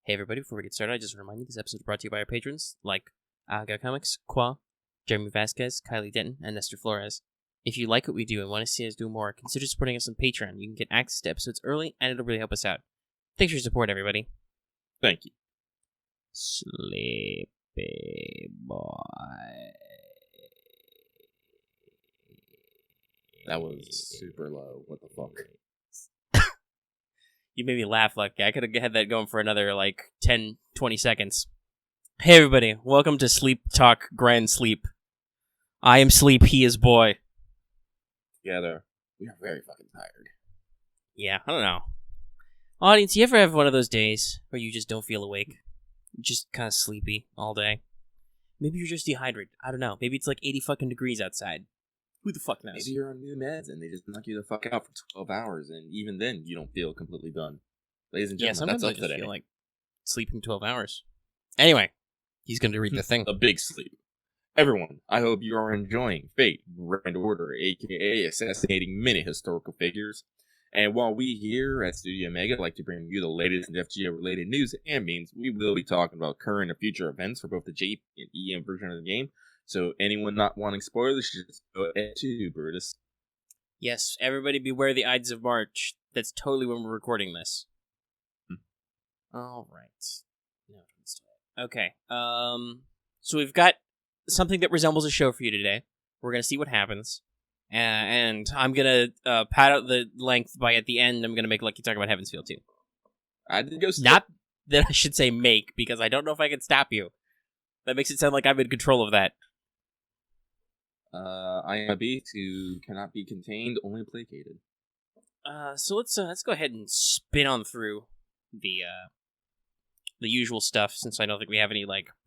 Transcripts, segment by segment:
Hey everybody, before we get started, I just remind you this episode is brought to you by our patrons, like Aga Comics, Qua, Jeremy Vasquez, Kylie Denton, and Nestor Flores. If you like what we do and want to see us do more, consider supporting us on Patreon. You can get access to episodes early, and it'll really help us out. Thanks for your support, everybody. Thank you. Sleepy boy. That was super low. What the fuck? You made me laugh, like I could have had that going for another, 10, 20 seconds. Hey everybody, welcome to Sleep Talk Grand Sleep. I am Sleep, he is Boy. Together, we are very fucking tired. Yeah, I don't know. Audience, you ever have one of those days where you just don't feel awake? You're just kind of sleepy all day? Maybe you're just dehydrated. I don't know. Maybe it's like 80 fucking degrees outside. Who the fuck knows? Maybe you're on new meds and they just knock you the fuck out for 12 hours, and even then, you don't feel completely done. Ladies and gentlemen, sometimes that's I up just today. feel like sleeping 12 hours. Anyway, he's going to read the thing. A big sleep. Everyone, I hope you are enjoying Fate, Grand Order, aka Assassinating Many Historical Figures. And while we here at Studio Mega like to bring you the latest FGO related news and memes, we will be talking about current and future events for both the JP and EM version of the game. So anyone not wanting spoilers should just go ahead to Brutus. Yes, everybody beware the Ides of March. That's totally when we're recording this. All right. Okay. So we've got something that resembles a show for you today. We're gonna see what happens, and I'm gonna pad out the length by at the end. I'm gonna make Lucky talk about Heaven's Feel too. I did go. Not that I should say make, because I don't know if I can stop you. That makes it sound like I'm in control of that. I am a beast who cannot be contained, only placated. So let's go ahead and spin on through the usual stuff, since I don't think we have any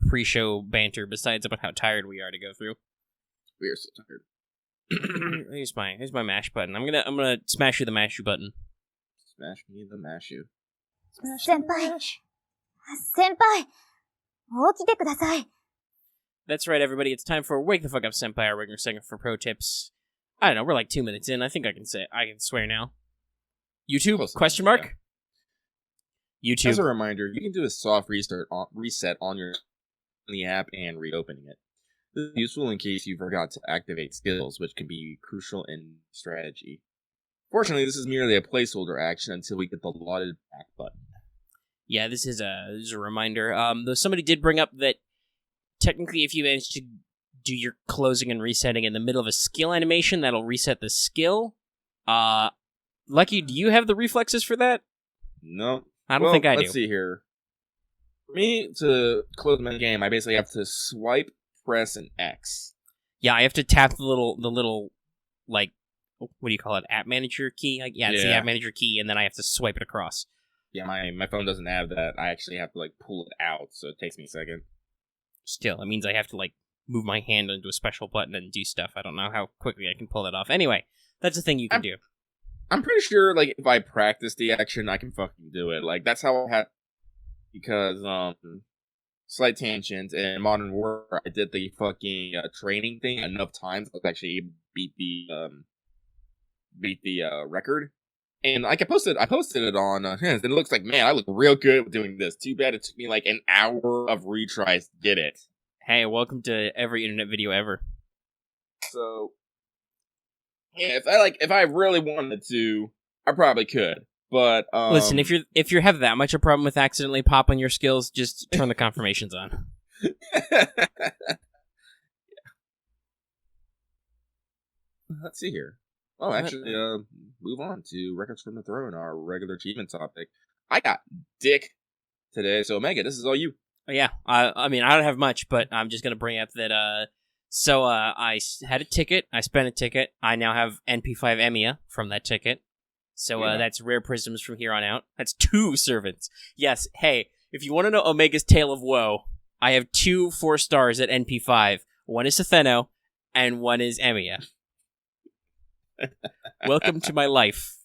pre-show banter besides about how tired we are to go through. We are so tired. Here's my mash button. I'm gonna smash you the mash you button. Smash me the mash you. Senpai! Senpai! 起きてください. That's right, everybody. It's time for Wake the Fuck Up Senpai, our regular segment for pro tips. I don't know. We're like 2 minutes in. I think I can swear now. YouTube? Question mark? Yeah. YouTube. As a reminder, you can do a soft reset on the app and reopening it. This is useful in case you forgot to activate skills, which can be crucial in strategy. Fortunately, this is merely a placeholder action until we get the lauded back button. Yeah, this is a reminder. Though somebody did bring up that technically if you manage to do your closing and resetting in the middle of a skill animation, that'll reset the skill. Lucky, do you have the reflexes for that? No. I don't think I do. Let's see here. For me, to close my game, I basically have to swipe, press, and X. Yeah, I have to tap the little what do you call it? App manager key? It's the app manager key, and then I have to swipe it across. Yeah, my phone doesn't have that. I actually have to pull it out, so it takes me a second. Still, it means I have to move my hand into a special button and do stuff. I don't know how quickly I can pull that off. Anyway, that's a thing you can do. I'm pretty sure, if I practice the action, I can fucking do it. That's how I had... Because, slight tangent, in Modern Warfare, I did the fucking training thing enough times to actually beat the record. And I posted it on Hands, and it looks like, man, I look real good with doing this. Too bad it took me an hour of retries to get it. Hey, welcome to every internet video ever. So, yeah, if I really wanted to, I probably could. But listen, if you have that much a problem with accidentally popping your skills, just turn the confirmations on. Yeah. Let's see here. Oh, actually, move on to Records from the Throne, our regular achievement topic. I got dick today, so Omega, this is all you. Oh, yeah, I mean, I don't have much, but I'm just gonna bring up that, I had a ticket, I spent a ticket, I now have NP5 EMEA from that ticket, so, that's rare prisms from here on out. That's 2 servants. Yes, hey, if you want to know Omega's Tale of Woe, I have 2 4 stars at NP5. One is Satheno, and one is EMEA. Welcome to my life.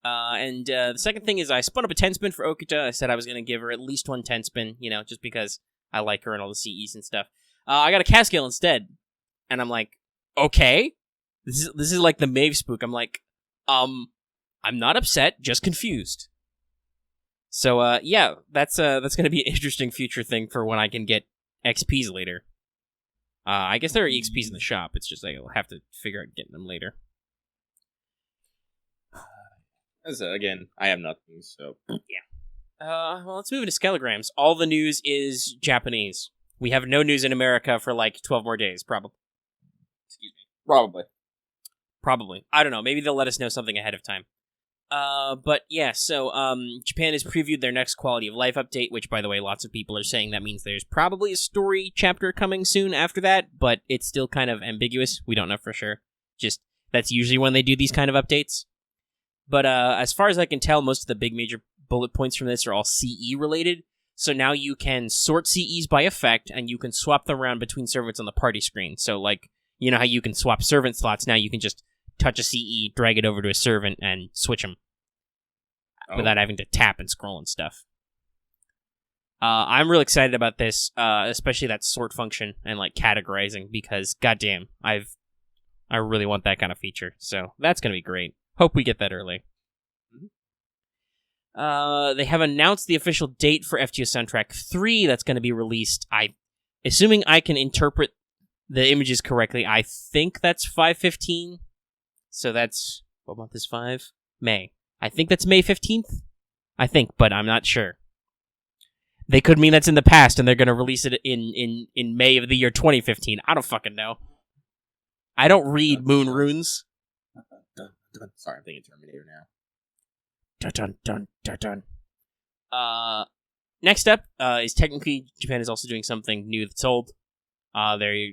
And the second thing is I spun up a 10 spin for Okuta. I said I was going to give her at least 1 10 spin, just because I like her and all the CEs and stuff. I got a Cascale instead. And I'm like, okay. This is like the Maeve spook. I'm like, I'm not upset, just confused. So, yeah, that's going to be an interesting future thing for when I can get XPs later. I guess there are XPs in the shop. It's just I'll have to figure out getting them later. Again, I have nothing, so... Yeah. Well, let's move into Skelograms. All the news is Japanese. We have no news in America for like 12 more days, probably. Excuse me. Probably. I don't know. Maybe they'll let us know something ahead of time. But yeah, so Japan has previewed their next quality of life update, which, by the way, lots of people are saying that means there's probably a story chapter coming soon after that, but it's still kind of ambiguous. We don't know for sure. Just, that's usually when they do these kind of updates. But as far as I can tell, most of the big major bullet points from this are all CE related. So now you can sort CEs by effect, and you can swap them around between servants on the party screen. So, like, you know how you can swap servant slots? Now you can just touch a CE, drag it over to a servant, and switch them without having to tap and scroll and stuff. I'm really excited about this, especially that sort function and like categorizing, because goddamn, I really want that kind of feature. So that's gonna be great. Hope we get that early. They have announced the official date for FGO Soundtrack 3 that's going to be released. Assuming I can interpret the images correctly, I think that's 5/15. So that's, what month is 5? May. I think that's May 15th. I think, but I'm not sure. They could mean that's in the past and they're going to release it in May of the year 2015. I don't fucking know. I don't read moon runes. Sorry, I'm thinking Terminator now. Dun dun dun dun dun. Next up is technically Japan is also doing something new that's old. They're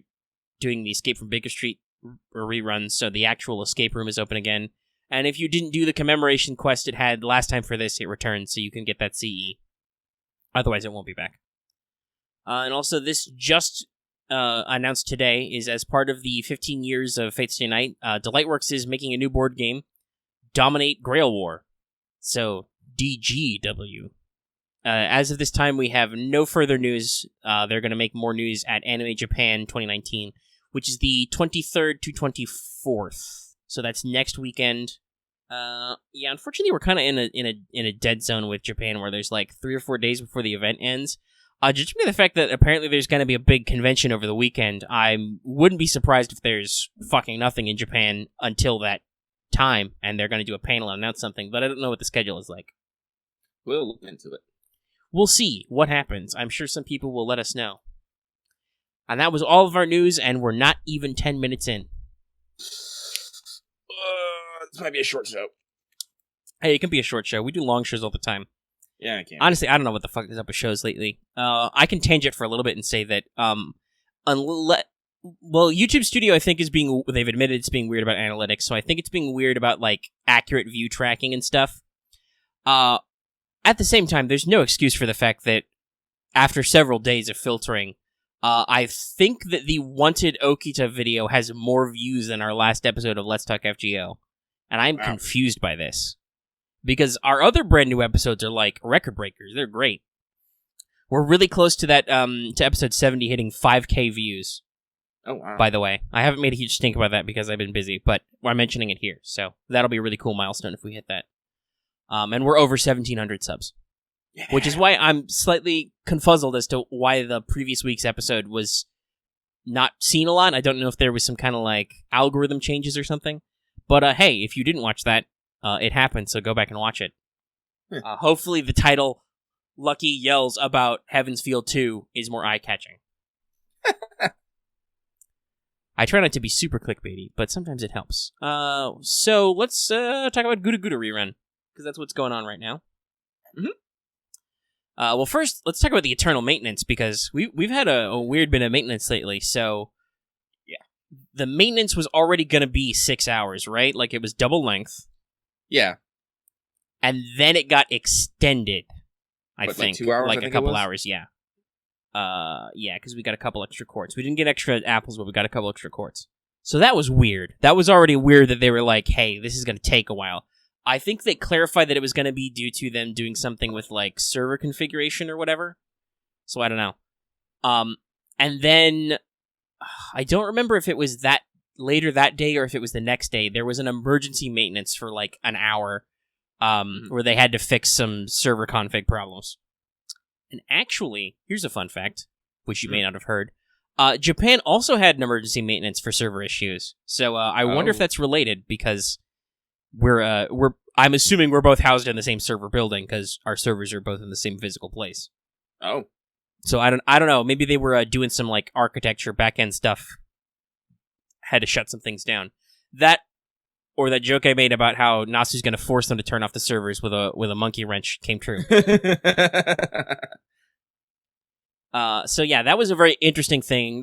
doing the Escape from Baker Street rerun, so the actual escape room is open again. And if you didn't do the commemoration quest it had last time for this, it returns, so you can get that CE. Otherwise, it won't be back. And also, this just announced today is as part of the 15 years of Fate Stay Night. Delightworks is making a new board game, Dominate Grail War. So, DGW. As of this time, we have no further news. They're going to make more news at Anime Japan 2019, which is the 23rd to 24th. So that's next weekend. Yeah, unfortunately, we're kind of in a dead zone with Japan, where there's like 3 or 4 days before the event ends. Just by the fact that apparently there's going to be a big convention over the weekend, I wouldn't be surprised if there's fucking nothing in Japan until that time, and they're going to do a panel and announce something, but I don't know what the schedule is like. We'll look into it. We'll see what happens. I'm sure some people will let us know. And that was all of our news, and we're not even 10 minutes in. This might be a short show. Hey, it can be a short show. We do long shows all the time. Yeah, I can. Honestly, I don't know what the fuck is up with shows lately. I can tangent for a little bit and say that, YouTube Studio, I think, they've admitted it's being weird about analytics, so I think it's being weird about, like, accurate view tracking and stuff. At the same time, there's no excuse for the fact that after several days of filtering, I think that the Wanted Okita video has more views than our last episode of Let's Talk FGO, and I'm confused by this. Because our other brand new episodes are, like, record breakers. They're great. We're really close to that, to episode 70 hitting 5K views. Oh, wow. By the way, I haven't made a huge stink about that because I've been busy, but I'm mentioning it here, so that'll be a really cool milestone if we hit that. And we're over 1,700 subs. Yeah. Which is why I'm slightly confuzzled as to why the previous week's episode was not seen a lot. I don't know if there was some kind of, like, algorithm changes or something. But, hey, if you didn't watch that, it happened, so go back and watch it. Hopefully the title, Lucky Yells About Heaven's Feel 2, is more eye-catching. I try not to be super clickbaity, but sometimes it helps. So let's talk about Gudaguda rerun, because that's what's going on right now. Mm-hmm. Well, first, let's talk about the Eternal Maintenance, because we've had a weird bit of maintenance lately, so yeah. The maintenance was already going to be 6 hours, right? Like, it was double length. Yeah. And then it got extended, I think. Like 2 hours? Like a couple hours, yeah. Yeah, because we got a couple extra quartz. We didn't get extra apples, but we got a couple extra quartz. So that was weird. That was already weird that they were like, hey, this is going to take a while. I think they clarified that it was going to be due to them doing something with, like, server configuration or whatever. So I don't know. And then, I don't remember if it was that later that day or if it was the next day. There was an emergency maintenance for, like, an hour where they had to fix some server config problems. And actually, here's a fun fact, which you may not have heard. Japan also had an emergency maintenance for server issues. So I wonder if that's related, because I'm assuming we're both housed in the same server building because our servers are both in the same physical place. Oh. So I don't know. Maybe they were doing some like architecture back-end stuff. Had to shut some things down. That, or that joke I made about how Nasu's going to force them to turn off the servers with a monkey wrench came true. So yeah, that was a very interesting thing.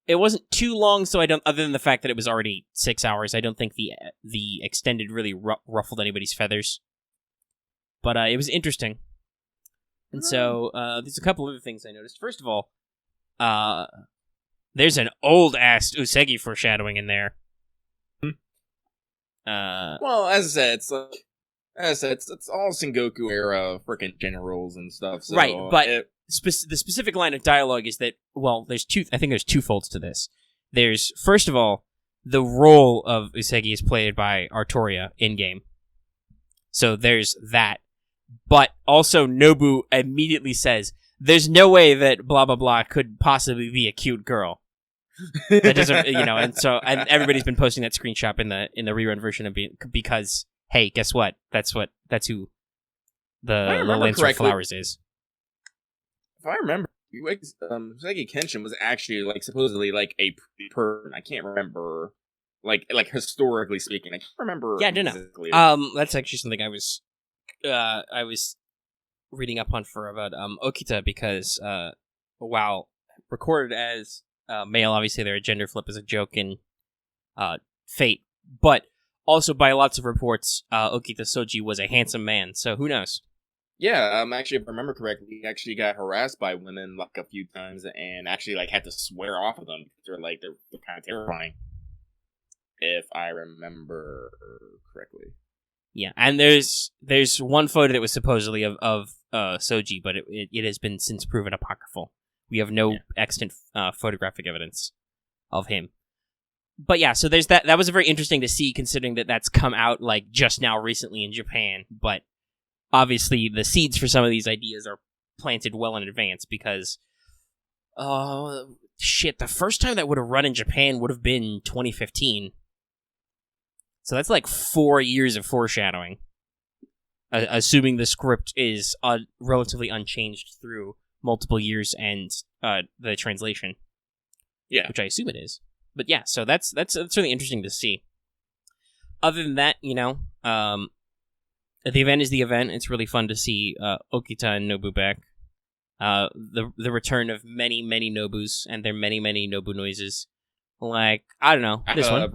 It wasn't too long, so other than the fact that it was already 6 hours, I don't think the extended really ruffled anybody's feathers. But it was interesting. And so there's a couple other things I noticed. First of all, there's an old-ass Usagi foreshadowing in there. Well, as I said, it's all Sengoku era freaking generals and stuff. So right, but the specific line of dialogue is that, well, I think there's two folds to this. There's, first of all, the role of Usagi is played by Artoria in-game. So there's that. But also Nobu immediately says, there's no way that blah blah blah could possibly be a cute girl. That doesn't, and everybody's been posting that screenshot in the rerun version of because, hey, guess what? That's who the Lance for Flowers is. If I remember, Usagi Kenshin was actually like supposedly like a pretty person. I can't remember, like historically speaking, I can't remember. Yeah, I don't know. That's actually something I was reading up on for about Okita, because while recorded as male, obviously their gender flip is a joke in Fate, but also by lots of reports, Okita Soji was a handsome man, so who knows? Yeah, actually, if I remember correctly, he actually got harassed by women like a few times, and actually like had to swear off of them because they're kind of terrifying. If I remember correctly. Yeah, and there's one photo that was supposedly of Soji, but it has been since proven apocryphal. We have no extant photographic evidence of him. But yeah, so there's that. That was very interesting to see, considering that that's come out like just now recently in Japan. But obviously, the seeds for some of these ideas are planted well in advance, because the first time that would have run in Japan would have been 2015. So that's like 4 years of foreshadowing, assuming the script is relatively unchanged through multiple years and the translation. Yeah, which I assume it is. But yeah, so that's really interesting to see. Other than that, the event is the event. It's really fun to see Okita and Nobu back. The return of many, many Nobus and their many, many Nobu noises. Like, I don't know, this one.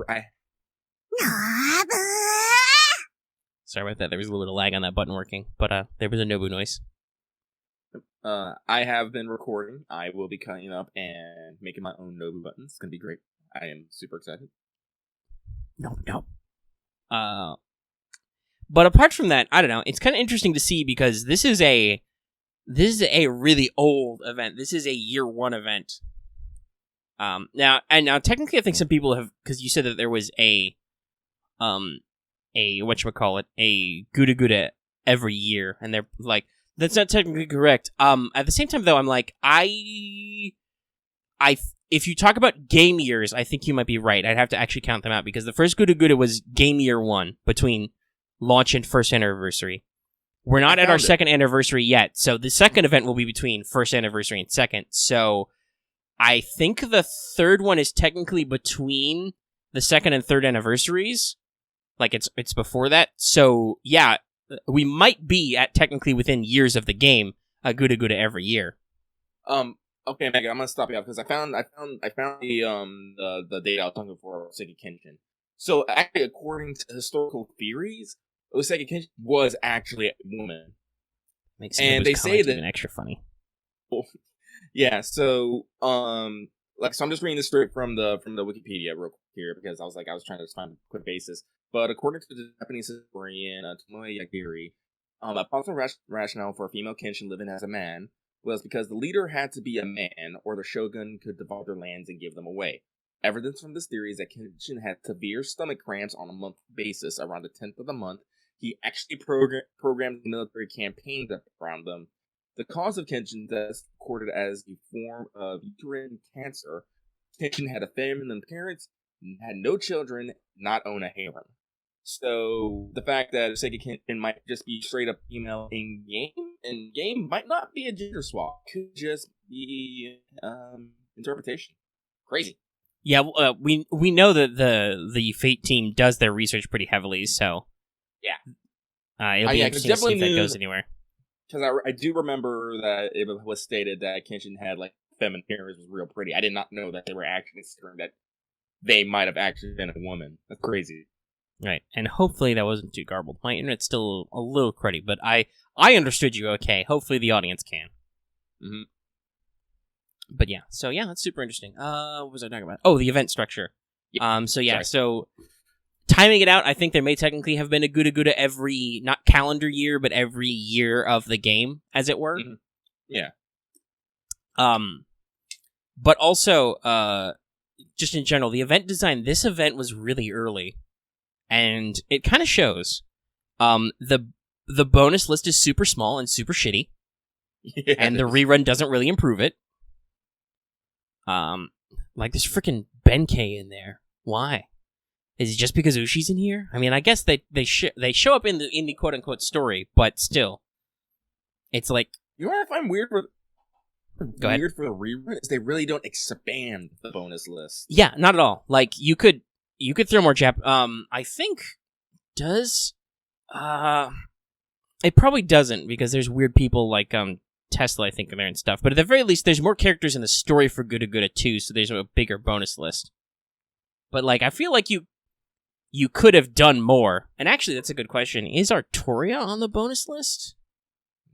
Sorry about that. There was a little bit of lag on that button working, but there was a Nobu noise. I have been recording. I will be cutting up and making my own Nobu buttons. It's gonna be great. I am super excited. No. But apart from that, I don't know. It's kind of interesting to see, because this is a really old event. This is a year one event. Now technically, I think some people have, because you said that there was a whatchamacallit, a Gudaguda every year, and they're like, that's not technically correct. At the same time, though, I'm like, if you talk about game years, I think you might be right. I'd have to actually count them out, because the first Gudaguda was game year 1, between launch and first anniversary. We're not at our second anniversary yet, so the second event will be between first anniversary and second. So I think the third one is technically between the second and third anniversaries. Like, it's before that. So yeah, we might be at technically within years of the game, a Gudaguda every year. Okay, Mega, I'm gonna stop you off, because I found the data I was talking for Usagi Kenshin. So actually, according to historical theories, Usagi Kenshin was actually a woman. And they say that even extra funny. Yeah, so so I'm just reading this straight from the Wikipedia real quick here, because I was trying to find a quick basis. But according to the Japanese historian Tomoe Yagiri, a possible rationale for a female Kenshin living as a man was because the leader had to be a man, or the shogun could devolve their lands and give them away. Evidence from this theory is that Kenshin had severe stomach cramps on a monthly basis around the 10th of the month, he actually programmed military campaigns around them. The cause of Kenshin's death recorded as a form of uterine cancer. Kenshin had a feminine parents, had no children, not own a harem. So the fact that Sega Kenshin might just be straight up female in game might not be a gender swap. Could just be interpretation. Crazy. Yeah, we know that the Fate team does their research pretty heavily, so yeah, it'll be interesting to see if that goes anywhere. Because I do remember that it was stated that Kenshin had like feminine parents was real pretty. I did not know that they were actually considering that they might have actually been a woman. That's crazy. Right, and hopefully that wasn't too garbled. My internet's still a little cruddy, but I understood you okay. Hopefully the audience can. Mm-hmm. But yeah, so yeah, that's super interesting. What was I talking about? Oh, the event structure. Yeah. So timing it out, I think there may technically have been a Gudaguda every, not calendar year, but every year of the game, as it were. Mm-hmm. Yeah. But also, just in general, the event design, this event was really early. And it kind of shows. The bonus list is super small and super shitty. Yes. And the rerun doesn't really improve it. Like there's freaking Benkei in there. Why? Is it just because Ushi's in here? I mean, I guess they show up in the quote unquote story, but still, it's like, you know what I find weird for Go ahead. the rerun is they really don't expand the bonus list. Yeah, not at all. Like you could throw more I think does it probably doesn't because there's weird people like Tesla, I think, in there and stuff. But at the very least, there's more characters in the story for Gudaguda 2, so there's a bigger bonus list. But, like, I feel like you could have done more. And actually, that's a good question. Is Artoria on the bonus list?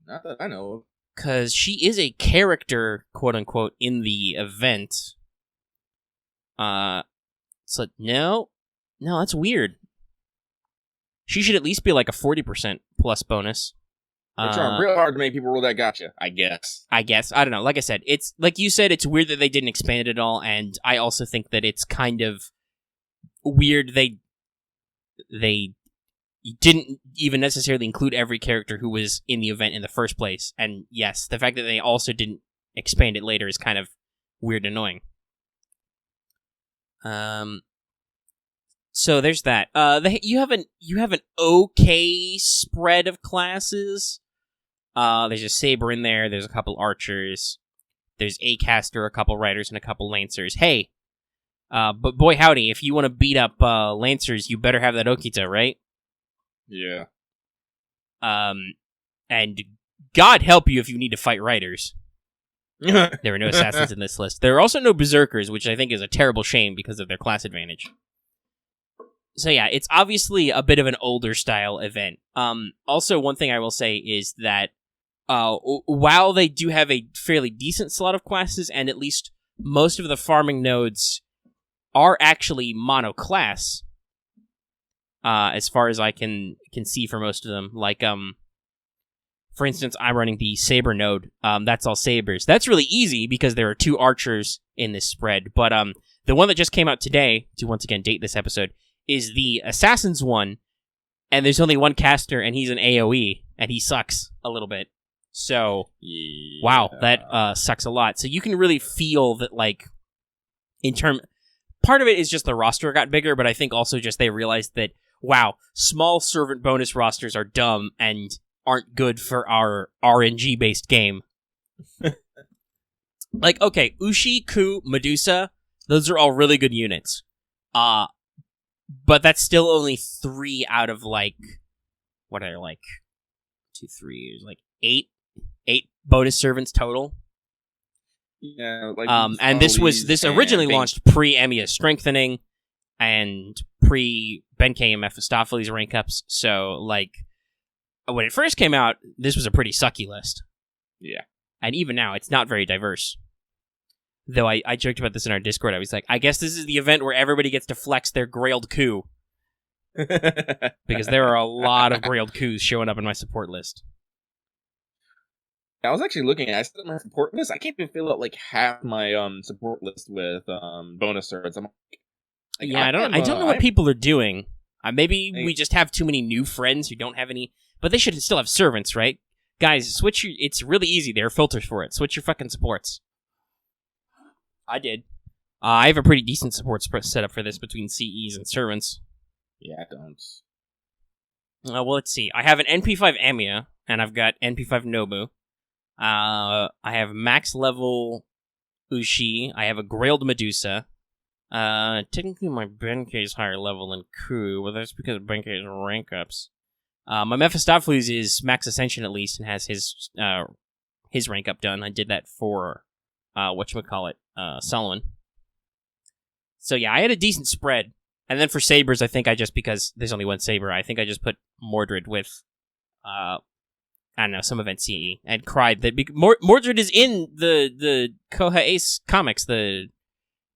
Not that I know of. Because she is a character, quote-unquote, in the event. So, no, that's weird. She should at least be, like, a 40% plus bonus. They're trying real hard to make people roll that gotcha, I guess. I don't know. Like I said, it's like you said, it's weird that they didn't expand it at all, and I also think that it's kind of weird they didn't even necessarily include every character who was in the event in the first place. And yes, the fact that they also didn't expand it later is kind of weird and annoying. So there's that. You have an okay spread of classes. There's a saber in there. There's a couple archers. There's a caster, a couple riders, and a couple lancers. Hey, but boy howdy, if you want to beat up lancers, you better have that Okita, right? Yeah. And God help you if you need to fight riders. There were no assassins in this list. There are also no berserkers, which I think is a terrible shame because of their class advantage. So yeah, it's obviously a bit of an older style event. Also, one thing I will say is that while they do have a fairly decent slot of classes, and at least most of the farming nodes are actually monoclass, as far as I can see for most of them. Like, for instance, I'm running the saber node. That's all sabers. That's really easy because there are 2 archers in this spread. But the one that just came out today, to once again date this episode, is the assassins one, and there's only 1 caster, and he's an AoE, and he sucks a little bit. So, yeah. Wow, that sucks a lot. So you can really feel that, like, part of it is just the roster got bigger, but I think also just they realized that, wow, small servant bonus rosters are dumb and aren't good for our RNG-based game. Like, okay, Ushi, Ku, Medusa, those are all really good units. But that's still only 3 out of, like, what are there, like, 2, 3, like, 8 bonus servants total. Yeah, like, and this originally launched pre-Emiya strengthening and pre-Benkei and Mephistopheles rank ups. So, like, when it first came out, this was a pretty sucky list. Yeah. And even now, it's not very diverse. Though I joked about this in our Discord. I was like, I guess this is the event where everybody gets to flex their grailed coup. Because there are a lot of grailed coups showing up in my support list. I was actually looking at my support list. I can't even fill out like half my support list with bonus servants. I'm like, yeah, I don't know what people are doing. Maybe we just have too many new friends who don't have any, but they should still have servants, right? Guys, it's really easy. There are filters for it. Switch your fucking supports. I did. I have a pretty decent support set up for this between CEs and servants. Yeah, I don't. Well, let's see. I have an NP5 Amiya, and I've got NP5 Nobu. I have max level Ushi. I have a Grailed Medusa. Technically my Benkei is higher level than Ku, but that's because Benkei's rank ups. My Mephistopheles is max ascension at least, and has his rank up done. I did that for, Solomon. So yeah, I had a decent spread. And then for sabers, I think because there's only one saber, I think I just put Mordred with, some event CE, and cried that Mordred is in the Koha Ace comics, the,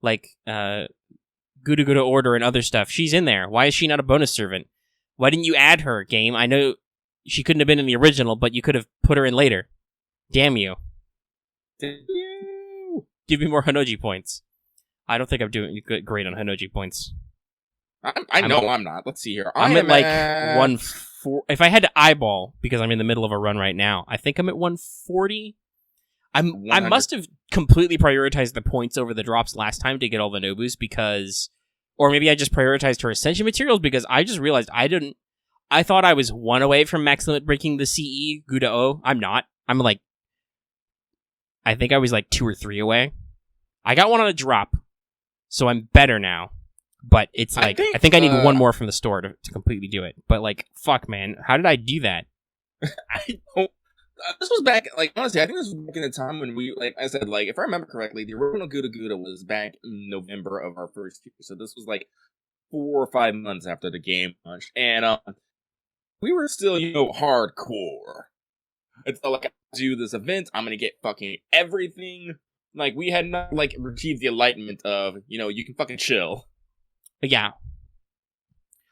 Gudaguda Order and other stuff. She's in there. Why is she not a bonus servant? Why didn't you add her, game? I know she couldn't have been in the original, but you could have put her in later. Damn you. Give me more Hanoji points. I don't think I'm doing great on Hanoji points. I'm not. Let's see here. I'm at 140. If I had to eyeball, because I'm in the middle of a run right now, I think I'm at 140. I must have completely prioritized the points over the drops last time to get all the Nobus or maybe I just prioritized her Ascension materials because I just realized I thought I was 1 away from max limit breaking the CE Guda O. I'm not. I think I was 2 or 3 away. I got one on a drop, so I'm better now. But it's I think I need one more from the store to completely do it. But fuck, man, how did I do that? I don't. This was back, honestly, I think this was back in the time when we, I said, if I remember correctly, the original Gudaguda was back in November of our first year. So this was 4 or 5 months after the game launched. And we were still, hardcore. It's I do this event, I'm gonna get fucking everything. We had not, achieved the enlightenment of, you can fucking chill. Yeah.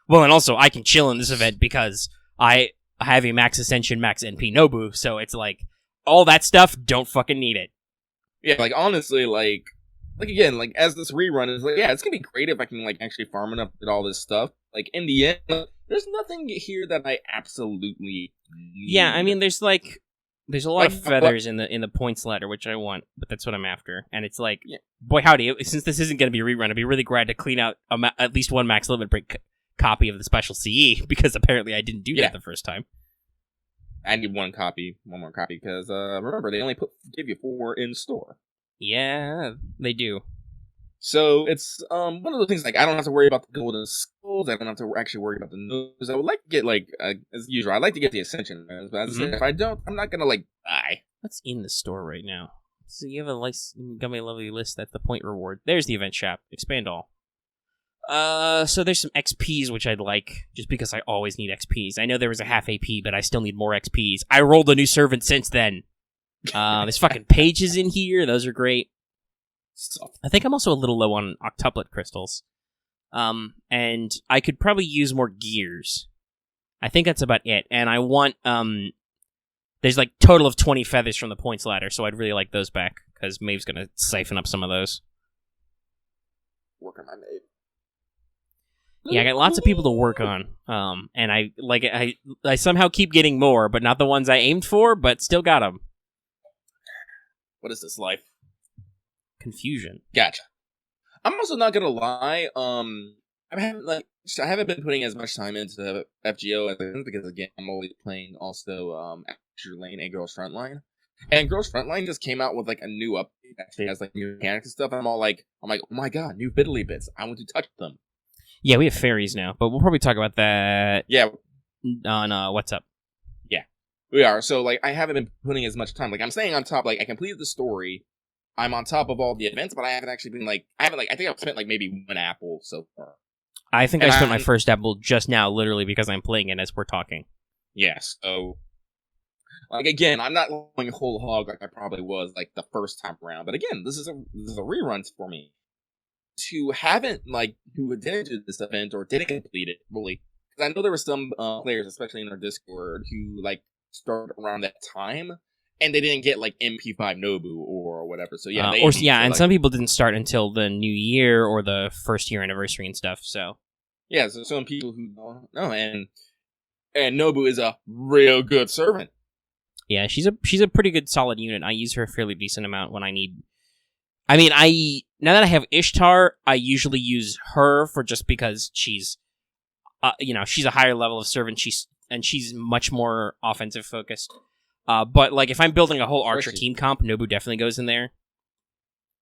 Well, and also, I can chill in this event because I have a max ascension, max NP Nobu, so it's all that stuff, don't fucking need it. Yeah, honestly, again, as this rerun is, yeah, it's gonna be great if I can, actually farm enough to get all this stuff. In the end, there's nothing here that I absolutely need. Yeah, I mean, there's a lot of feathers in the points ladder, which I want, but that's what I'm after. And it's boy howdy, since this isn't going to be a rerun, I'd be really glad to clean out at least one max limit break copy of the special CE, because apparently I didn't do that the first time. I need one more copy, because remember, they only give you 4 in store. Yeah, they do. So it's one of the things, I don't have to worry about the golden skulls, I don't have to actually worry about the nose. I would like to get, as usual, I'd like to get the Ascension, but as I said, if I don't, I'm not gonna, die. What's in the store right now? So you have got me a lovely list, that's the point reward. There's the event shop, expand all. So there's some XPs, which I'd like, just because I always need XPs. I know there was a half AP, but I still need more XPs. I rolled a new servant since then. There's fucking pages in here, those are great. I think I'm also a little low on octuplet crystals. And I could probably use more gears. I think that's about it. And I want, there's total of 20 feathers from the points ladder, so I'd really like those back, because Maeve's gonna siphon up some of those. Work on my Maeve. Yeah, I got lots of people to work on. And I somehow keep getting more, but not the ones I aimed for, but still got them. What is this life? Confusion. Gotcha. I'm also not gonna lie. I haven't been putting as much time into FGO as I think, because again, I'm always playing also Azure Lane and Girls Frontline. And Girls Frontline just came out with a new update that actually has new mechanics and stuff. I'm like, oh my god, new fiddly bits. I want to touch them. Yeah, we have fairies now, but we'll probably talk about that. Yeah. On What's Up. Yeah, we are. So I haven't been putting as much time. I'm staying on top. I completed the story. I'm on top of all the events, but I haven't actually been I think I've spent maybe 1 apple so far. I think I spent my first apple just now, literally, because I'm playing it as we're talking. Yes. So, again, I'm not going whole hog like I probably was the first time around. But again, this is a rerun for me. Who didn't do this event or didn't complete it really, because I know there were some players, especially in our Discord, who started around that time. And they didn't get MP5 Nobu or whatever. So yeah, and some people didn't start until the new year or the first year anniversary and stuff. So Yeah, so some people who don't know, and Nobu is a real good servant. Yeah, she's a pretty good solid unit. I use her a fairly decent amount when I need. I mean, now that I have Ishtar, I usually use her for just because she's, she's a higher level of servant. She's much more offensive focused. But like if I'm building a whole archer team comp, Nobu definitely goes in there.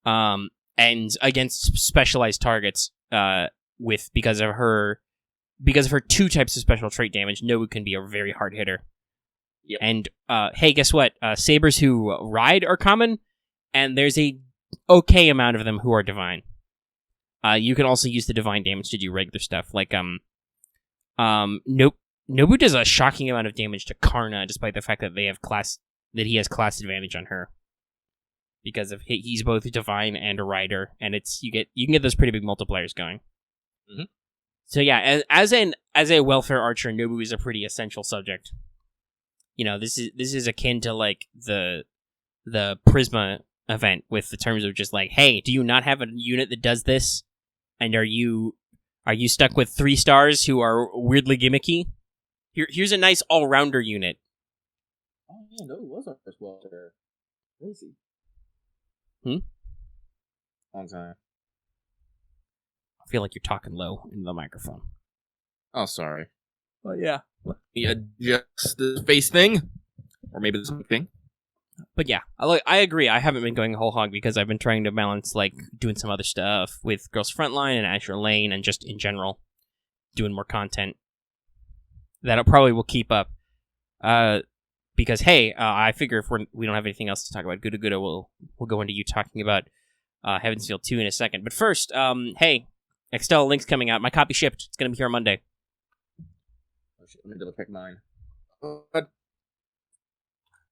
And against specialized targets, because of her 2 types of special trait damage, Nobu can be a very hard hitter. Yep. And hey, guess what? Sabers who ride are common, and there's a okay amount of them who are divine. You can also use the divine damage to do regular stuff, like Nobu does a shocking amount of damage to Karna, despite the fact that he has class advantage on her, because of he's both divine and a rider, and you can get those pretty big multipliers going. Mm-hmm. So yeah, as a welfare archer, Nobu is a pretty essential subject. This is akin to like the Prisma event with the terms of just like, hey, do you not have a unit that does this? And are you stuck with 3 stars who are weirdly gimmicky? Here's a nice all-rounder unit. Oh yeah, no, it was our first welfare. Crazy. Long time. I feel like you're talking low into the microphone. Oh, sorry. Oh yeah. Yeah, just the face thing, or maybe the stomach thing. But yeah, I agree. I haven't been going whole hog because I've been trying to balance like doing some other stuff with Girls Frontline and Azure Lane, and just in general doing more content. That probably will keep up. Because hey, I figure if we don't have anything else to talk about Gudaguda, we'll go into you talking about Heaven's Feel 2 in a second. But first, hey, Extella Link's coming out. My copy shipped. It's gonna be here on Monday. Oh shit, let me double check mine.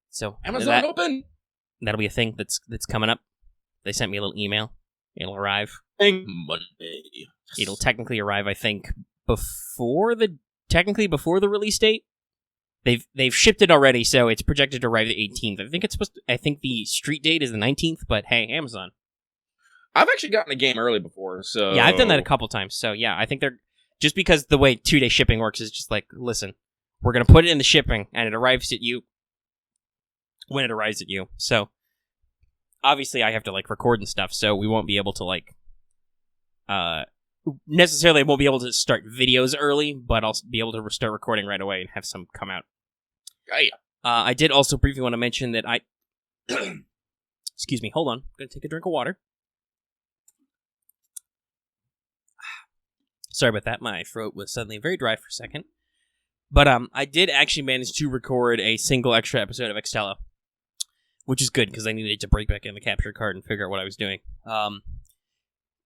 So Amazon open. That'll be a thing that's coming up. They sent me a little email. It'll arrive. Monday. It'll technically arrive, I think, before the release date. They've shipped it already, so it's projected to arrive the 18th. I think the street date is the 19th, but hey, Amazon. I've actually gotten a game early before, so yeah, I've done that a couple times. So yeah, I think they're just because the way 2-day shipping works is just like, listen, we're gonna put it in the shipping, and it arrives at you when it arrives at you. So obviously, I have to like record and stuff, so we won't be able to like necessarily won't be able to start videos early, but I'll be able to start recording right away and have some come out. Yeah. I did also briefly want to mention that I excuse me, hold on, I'm gonna take a drink of water. Sorry about that, my throat was suddenly very dry for a second. But I did actually manage to record a single extra episode of Extella, which is good because I needed to break back in the capture card and figure out what I was doing.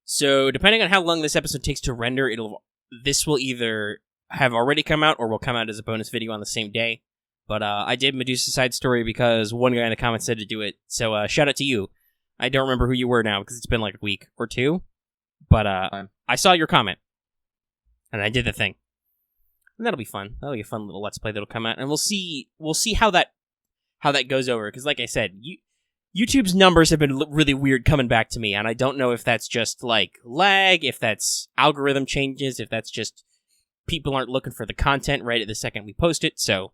So depending on how long this episode takes to render, this will either have already come out or will come out as a bonus video on the same day. But I did Medusa's side story because one guy in the comments said to do it. So shout out to you. I don't remember who you were now because it's been like a week or two. But I saw your comment. And I did the thing. And that'll be fun. That'll be a fun little Let's Play that'll come out. And we'll see how that goes over. Because like I said, YouTube's numbers have been really weird coming back to me. And I don't know if that's just like lag, if that's algorithm changes, if that's just people aren't looking for the content right at the second we post it. So,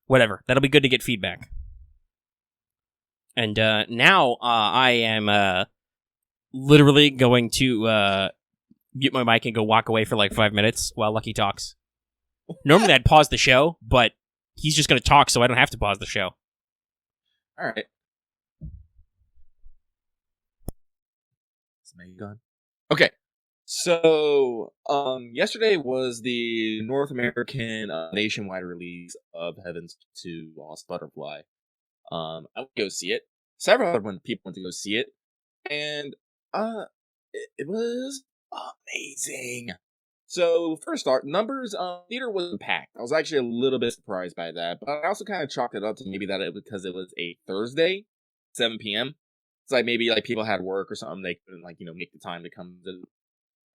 whatever. That'll be good to get feedback. And now I am literally going to mute my mic and go walk away for like 5 minutes while Lucky talks. Normally I'd pause the show, but he's just going to talk, so I don't have to pause the show. All right. Okay. So, yesterday was the North American nationwide release of Heaven's 2 Lost Butterfly. I went to go see it. Several other people went to go see it, and it was amazing. So, first start, numbers, theater wasn't packed. I was actually a little bit surprised by that, but I also kind of chalked it up to maybe that because it was a Thursday, 7 p.m. It's like maybe like people had work or something, they couldn't like, make the time to come to.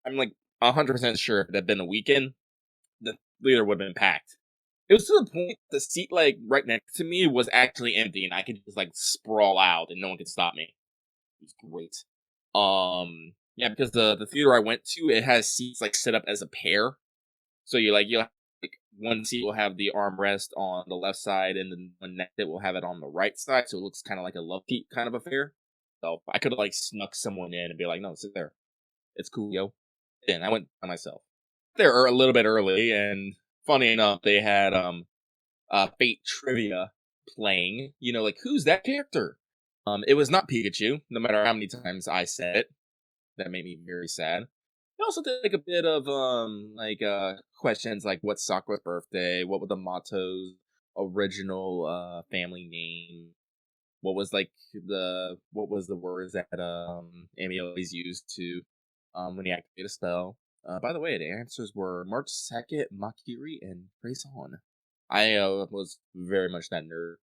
I'm like 100% sure if it had been a weekend, the theater would have been packed. It was to the point the seat like right next to me was actually empty, and I could just like sprawl out, and no one could stop me. It was great. Yeah, because the theater I went to, it has seats like set up as a pair. So you'll have like one seat will have the armrest on the left side, and then one next it will have it on the right side. So it looks kind of like a love seat kind of affair. So I could have like snuck someone in and be like, "No, sit there. It's cool, yo." And I went by myself. There a little bit early, and funny enough, they had Fate trivia playing. You know, like who's that character? It was not Pikachu. No matter how many times I said it, that made me very sad. They also did like a bit of questions like what's Sakura's birthday, what was the Mato's original family name, what was the words that Amy always used to when he activated a spell. By the way, the answers were March 2nd, Makiri, and Praise On. I was very much that nerd.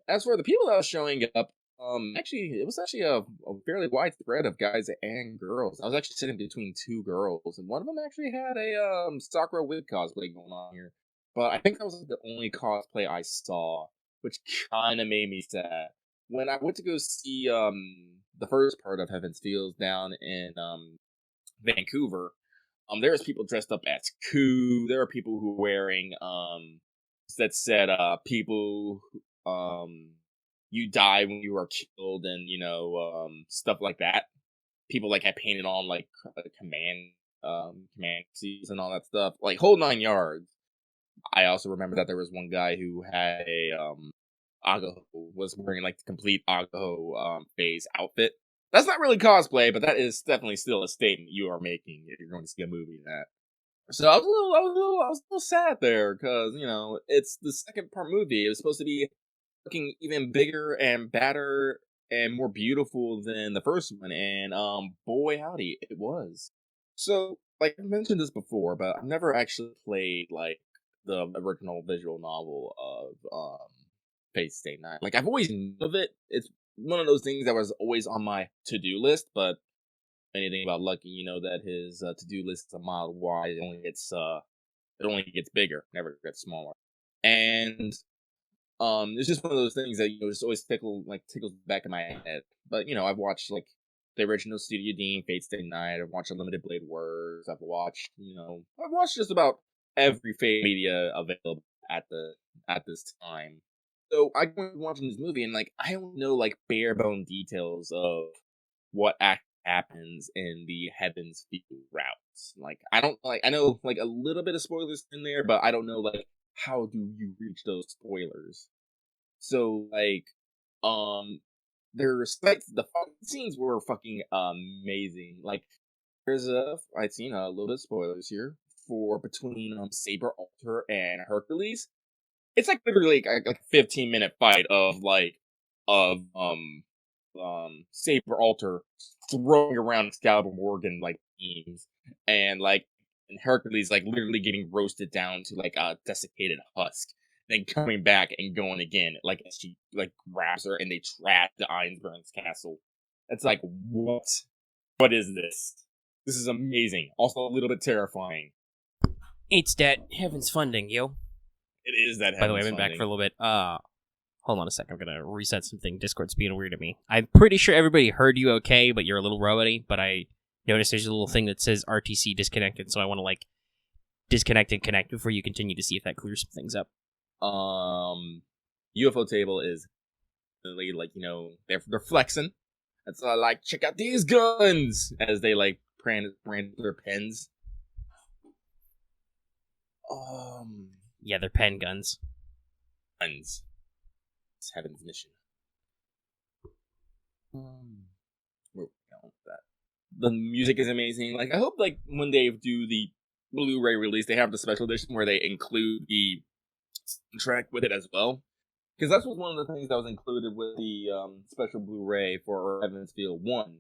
As for the people that was showing up, it was actually a fairly wide spread of guys and girls. I was actually sitting between two girls, and one of them actually had a Sakura Wig cosplay going on here. But I think that was the only cosplay I saw, which kind of made me sad. When I went to go see the first part of Heaven's Fields down in Vancouver, there was people dressed up as Ku. There were people who were wearing that said people you die when you are killed, and stuff like that. People like had painted on like command C's and all that stuff, like whole 9 yards. I also remember that there was one guy who had a Agaho, was wearing like the complete Agaho phase outfit. That's not really cosplay, but that is definitely still a statement you are making if you're going to see a movie that. So I was a little sad there because it's the second part movie. It was supposed to be looking even bigger and badder and more beautiful than the first one, and boy howdy, it was. So, like I mentioned this before, but I've never actually played like the original visual novel of Fate Stay Night. Like I've always known of it. It's one of those things that was always on my to-do list, but anything about Lucky, that his to-do list is a mile wide. It only gets bigger, never gets smaller. And it's just one of those things that just always tickles the back of my head. But I've watched like the original Studio Dean, Fate Stay Night. I've watched Unlimited Blade Works. I've watched just about every Fate media available at this time. So I went watching this movie, and like I don't know like bare bone details of what happens in the Heaven's Field routes. Like I know like a little bit of spoilers in there, but I don't know like how do you reach those spoilers. So like there's like the fucking scenes were fucking amazing. Like I'd seen a little bit of spoilers here for between Saber Alter and Hercules. It's like literally like a 15-minute fight of Saber Alter throwing around Excalibur Morgan like beams, and Hercules like literally getting roasted down to like a desiccated husk, then coming back and going again like as she like grabs her and they trap the Ironsburns castle. It's like what is this? This is amazing. Also a little bit terrifying. It's that Heaven's funding, yo. It is that. By the way, I've been back for a little bit. Hold on a sec. I'm gonna reset something. Discord's being weird at me. I'm pretty sure everybody heard you okay, but you're a little robot-y. But I noticed there's a little thing that says RTC disconnected, so I want to like disconnect and connect before you continue to see if that clears some things up. UFO table is like they're flexing. It's like check out these guns as they like brand their pens. Yeah, they're pen guns. It's Heaven's mission. Where we going with that? The music is amazing. Like I hope like when they do the Blu-ray release, they have the special edition where they include the soundtrack with it as well. Because that's one of the things that was included with the special Blu-ray for Heaven's Field 1.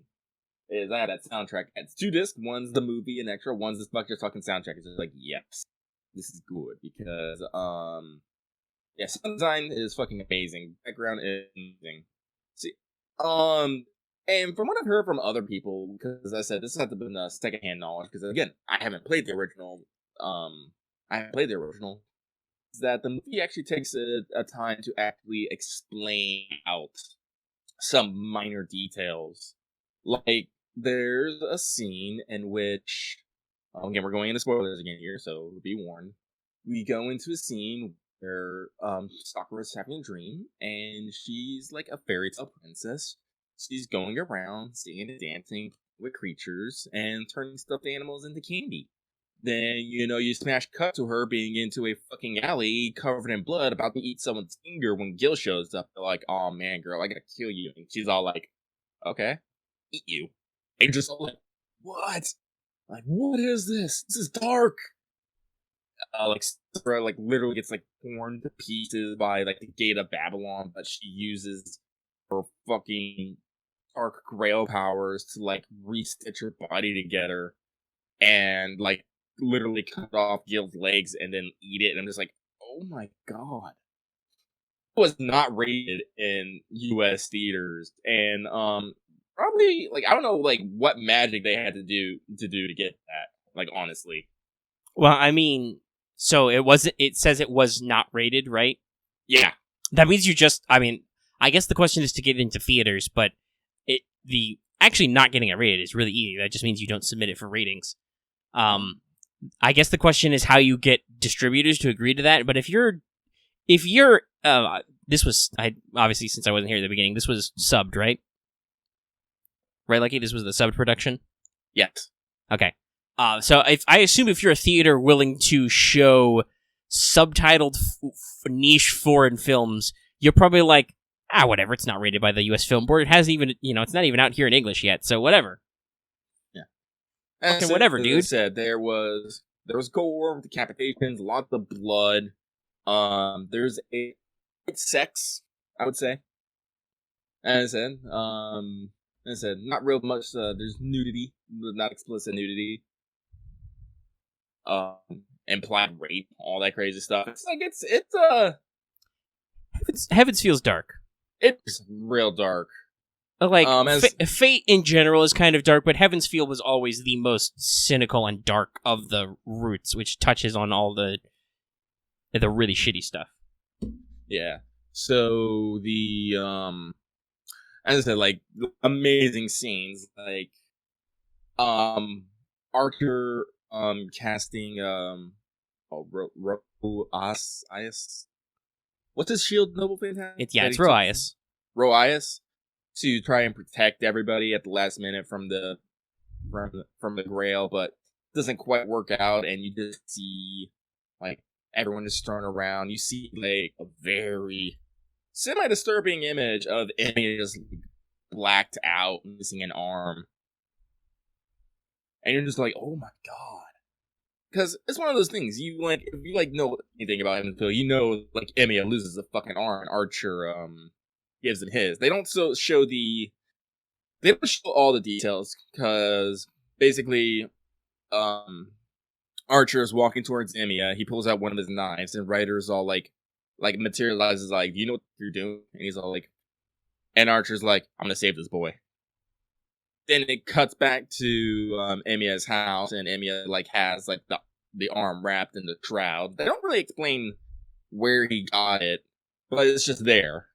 Is I had that soundtrack. It's 2 discs. One's the movie and extra. One's this fucking talking soundtrack. It's just like, yes, this is good. Because, sound design is fucking amazing. Background is amazing. See, and from what I've heard from other people, because as I said, this has to be secondhand knowledge, because again, I haven't played the original, is that the movie actually takes a time to actually explain out some minor details. Like, there's a scene in which, again, we're going into spoilers again here, so be warned. We go into a scene where Sakura's having a dream, and she's like a fairy tale princess. She's going around singing and dancing with creatures and turning stuffed animals into candy. Then, you smash cut to her being into a fucking alley covered in blood about to eat someone's finger when Gil shows up. They're like, oh man, girl, I gotta kill you. And she's all like, okay, eat you. And just all like, what? Like, what is this? This is dark. Sakura, literally gets, torn to pieces by, the gate of Babylon, but she uses her fucking dark grail powers to, restitch her body together and, literally cut off Gil's legs and then eat it. And I'm just like, oh my god. It was not rated in US theaters. And, probably, I don't know, what magic they had to do to get that, honestly. Well, I mean, so it says it was not rated, right? Yeah. That means I guess the question is to get into theaters, but actually not getting it rated is really easy. That just means you don't submit it for ratings. I guess the question is how you get distributors to agree to that, but if you're this was, obviously, since I wasn't here at the beginning, this was subbed, right? Right, Lucky? This was the subbed production? Yes. Okay. So I assume if you're a theater willing to show subtitled niche foreign films, you're probably like, whatever, it's not rated by the US Film Board. It hasn't even, it's not even out here in English yet, so whatever. Yeah. Okay, whatever, dude. As I said, there was gore, decapitations, lots of blood. There's sex, I would say. As I said, not real much. There's nudity, not explicit nudity. Implied rape, all that crazy stuff. Heavens feels dark. It's real dark. Fate in general is kind of dark, but Heaven's Feel was always the most cynical and dark of the roots, which touches on all the really shitty stuff. Yeah. So as I said, amazing scenes, Archer, casting, Roias. What's his shield, Noble Fantastic? It's Roias. Roias, to try and protect everybody at the last minute from the Grail, but doesn't quite work out, and you just see, everyone is thrown around. You see, a very semi-disturbing image of Emmy just blacked out, missing an arm. And you're just like, oh my god. Because it's one of those things, if you, know anything about him, Emiya loses a fucking arm, and Archer, gives it his. They don't show all the details, because, basically, Archer is walking towards Emiya, he pulls out one of his knives, and Ryder's all, materializes, do you know what you're doing? And he's all and Archer's I'm gonna save this boy. Then it cuts back to Emiya's house, and Emiya has the arm wrapped in the shroud. They don't really explain where he got it, but it's just there.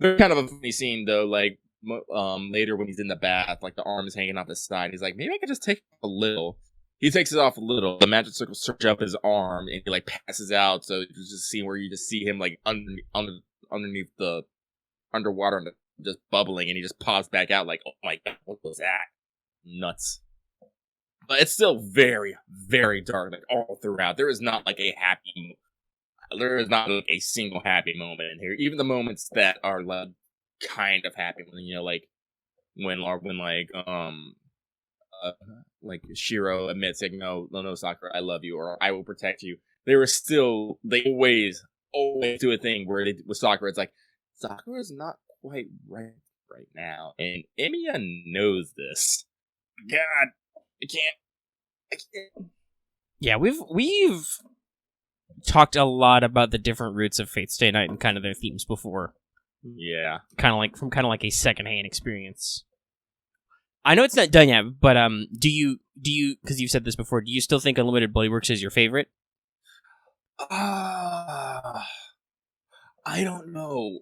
There's kind of a funny scene though, later when he's in the bath, the arm is hanging off his side. He's like, maybe I could just take it off a little. He takes it off a little. The magic circle search up his arm, and he passes out. So it's just a scene where you just see him underneath the underwater and just bubbling, and he just pops back out oh my god, what was that? Nuts. But it's still very, very dark, all throughout. There is not there is not a single happy moment in here. Even the moments that are kind of happy, when Shiro admits no Sakura, I love you, or I will protect you. They always do a thing where with Sakura, it's Sakura's not quite right now, and Emiya knows this. God, I can't. Yeah, we've talked a lot about the different roots of Fate Stay Night and kind of their themes before. Yeah, from a secondhand experience. I know it's not done yet, but do you? Because you've said this before, do you still think Unlimited Bloody Works is your favorite? I don't know.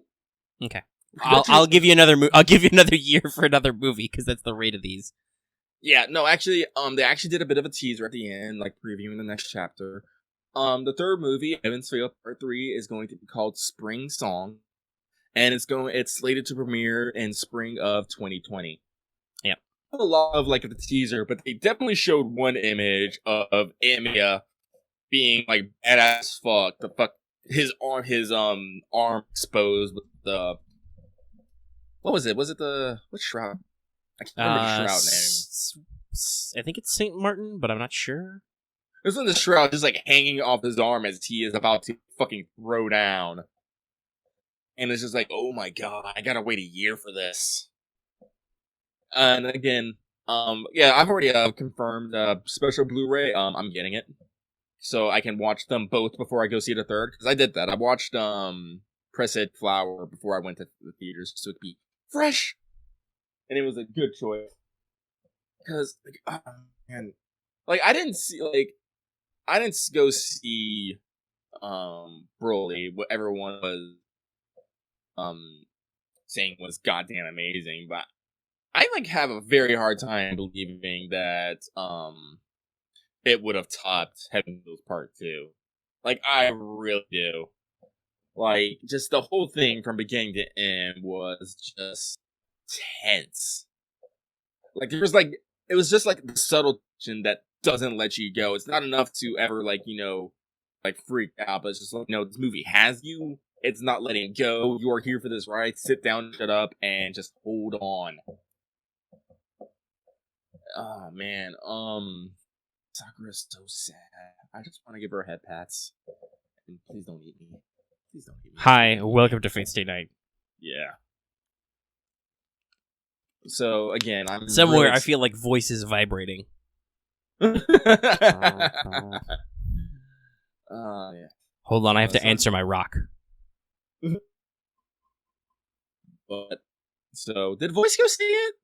Okay. I'll give you another. I'll give you another year for another movie because that's the rate of these. Yeah, no, actually, they actually did a bit of a teaser at the end, like previewing the next chapter. The third movie, Evan's Tale Part 3, is going to be called Spring Song, and it's slated to premiere in spring of 2020. Yeah. A lot of like the teaser, but they definitely showed one image of Emiya being like badass fuck. His arm exposed with the, what was it? Was it what shroud? I can't remember the shroud name. I think it's Saint Martin, but I'm not sure. This one, the shroud just like hanging off his arm as he is about to fucking throw down. And it's just like, oh my god, I gotta wait a year for this. And again, yeah, I've already confirmed special Blu-ray. I'm getting it, so I can watch them both before I go see the third. Because I did that. I watched Press It Flower before I went to the theaters, so it'd be fresh, and it was a good choice. Because like, oh, man, like I didn't go see Broly, what everyone was saying was goddamn amazing, but I like have a very hard time believing that it would have topped Heaven Wheels Part 2. Like I really do. Like just the whole thing from beginning to end was just tense. Like there was like it was just like the subtle tension that doesn't let you go. It's not enough to ever like, like freak out, but it's just like, this movie has you. It's not letting go. You are here for this ride. Sit down, shut up, and just hold on. Oh man, Sakura's so sad. I just want to give her head pats. And please don't eat me. Please don't eat me. Hi, welcome to Fate Stay Night. Yeah. So again, I'm somewhere. I feel like voices vibrating. Yeah. Hold on, I have to answer my rock. But so, did Voice go see it?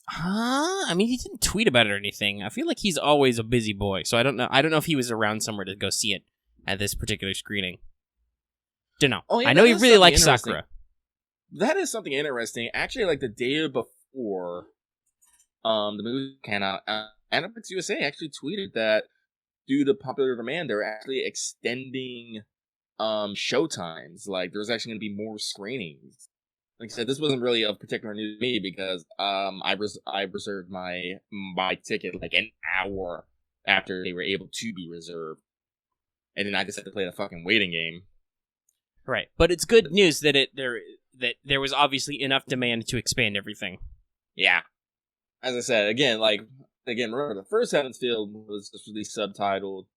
I mean, he didn't tweet about it or anything. I feel like he's always a busy boy, so I don't know. I don't know if he was around somewhere to go see it at this particular screening. Don't know. Oh, yeah, I know he really likes interesting. Sakura. That is something interesting. Actually, like the day before the movie came out, Animax USA actually tweeted that due to popular demand, they're actually extending showtimes. Like there's actually going to be more screenings. Like I said, this wasn't really of particular news to me because I reserved my ticket like an hour after they were able to be reserved, and then I just had to play the fucking waiting game. Right, but it's good news that there was obviously enough demand to expand everything. Yeah, as I said, again, remember the first Heaven's Field was just really subtitled,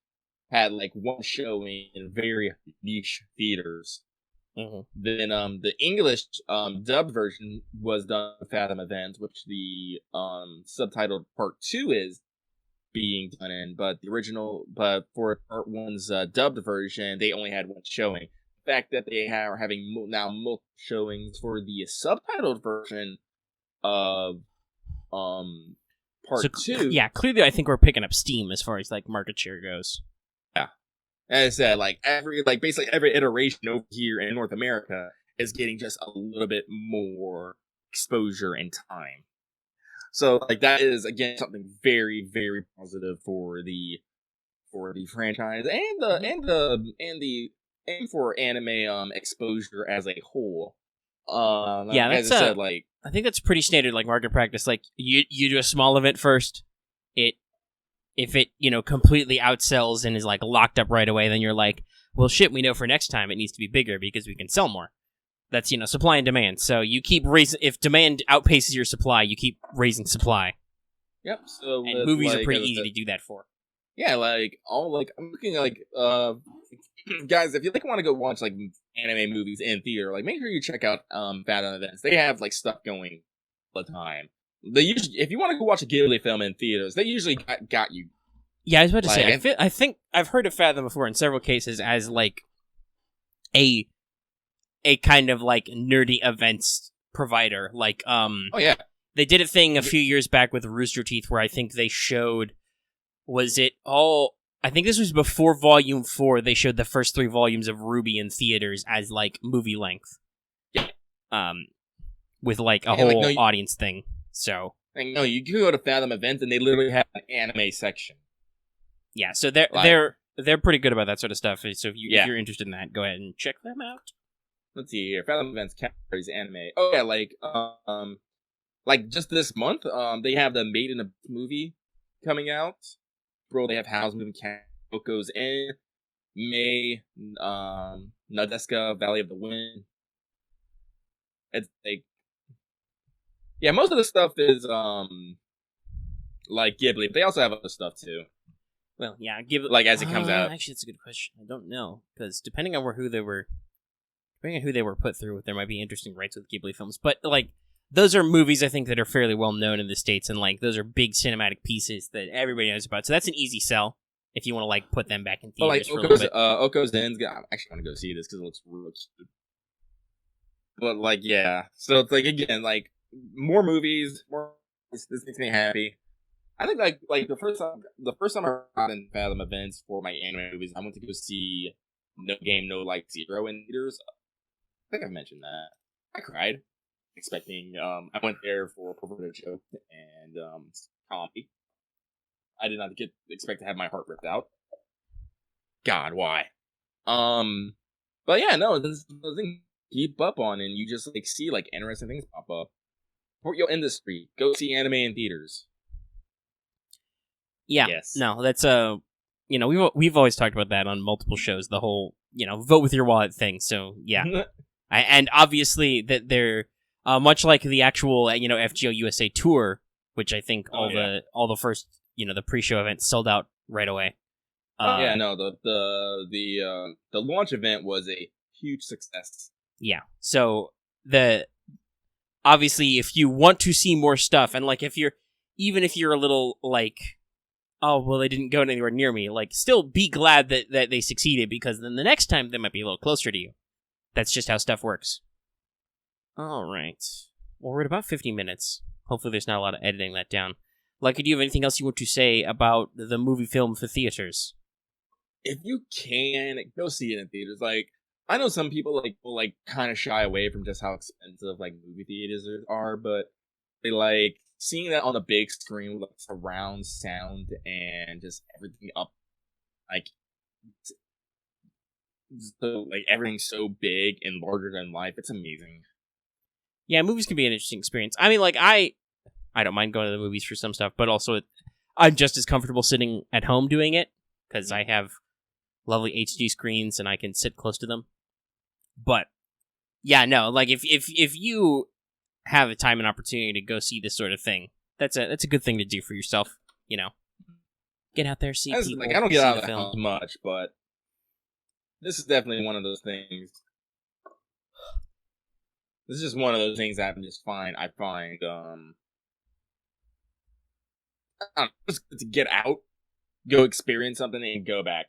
had like one showing in very niche theaters. Mm-hmm. Then the English dubbed version was done with Fathom Events, which the subtitled Part 2 is being done in, but for Part 1's dubbed version, they only had one showing. The fact that they are having now multiple showings for the subtitled version of Part 2. Yeah, clearly I think we're picking up steam as far as like market share goes. As I said, basically every iteration over here in North America is getting just a little bit more exposure and time. So, like, that is again something very, very positive for the franchise and for anime exposure as a whole. Yeah, as I said, I think that's pretty standard, like market practice. Like you do a small event first, if it, completely outsells and is, like, locked up right away, then you're like, well, shit, we know for next time it needs to be bigger because we can sell more. That's, supply and demand. So you keep raising... If demand outpaces your supply, you keep raising supply. Yep. So and movies are pretty easy to do that for. Yeah, I'm looking guys, if you, want to go watch, anime movies in theater, make sure you check out Fathom Events. They have, stuff going all the time. They usually, if you want to go watch a Ghibli film in theaters, they usually got you. Yeah, I was about to say. I think I've heard of Fathom before in several cases as a kind of nerdy events provider. Oh yeah, they did a thing a few years back with Rooster Teeth where I think they showed. Was it all? I think this was before Volume 4. They showed the first 3 volumes of Ruby in theaters as movie length. Yeah. With a whole audience thing. So Like, no, you can go to Fathom events and they literally have an anime section. Yeah, so they're pretty good about that sort of stuff. So if you're interested in that, go ahead and check them out. Let's see here. Fathom events categories anime. Oh yeah, like just this month, they have the Made in a movie coming out. Bro, they have Howl's Moving Castle goes in May. Nadeska Valley of the Wind. It's like, yeah, most of the stuff is like Ghibli. But they also have other stuff too. Well, yeah, Ghibli, like as it comes out. Actually, that's a good question. I don't know because depending on who they were put through, there might be interesting rights with Ghibli films. But like, those are movies I think that are fairly well known in the States, and like those are big cinematic pieces that everybody knows about. So that's an easy sell if you want to like put them back in theaters for a little bit. Oko's Den's. I actually want to go see this because it looks real cute. But like, yeah, so it's like again, like more movies, more. This makes me happy. I think like the first time I got in Fathom events for my anime movies, I went to go see No Game No Life Zero in theaters. I think I mentioned that. I cried. Expecting, I went there for a perverted joke and comedy. I did not expect to have my heart ripped out. God, why? But yeah, no, those things keep up on, and you just like see like interesting things pop up. Support your industry. Go see anime in theaters. Yeah, yes. No, that's we've always talked about that on multiple shows. The whole vote with your wallet thing. So yeah, and obviously that they're. Much like the actual, FGO USA tour, which I think all the first, the pre-show events sold out right away. The launch event was a huge success. Yeah. So obviously, if you want to see more stuff, and like if you're a little like, oh well, they didn't go anywhere near me, like still be glad that they succeeded, because then the next time they might be a little closer to you. That's just how stuff works. All right. Well, we're at about 50 minutes. Hopefully there's not a lot of editing that down. Lucky, do you have anything else you want to say about the movie film for theaters? If you can, go see it in theaters. Like, I know some people will kind of shy away from just how expensive like movie theaters are, but they like seeing that on a big screen with like surround sound and just everything up, like so like everything's so big and larger than life. It's amazing. Yeah, movies can be an interesting experience. I mean, like, I don't mind going to the movies for some stuff, but also I'm just as comfortable sitting at home doing it, because I have lovely HD screens and I can sit close to them. But, yeah, no, like, if you have the time and opportunity to go see this sort of thing, that's a good thing to do for yourself, Get out there, see people. Like, I don't get out of the house much, but this is definitely one of those things. This is just one of those things that I find, just to get out, go experience something, and go back.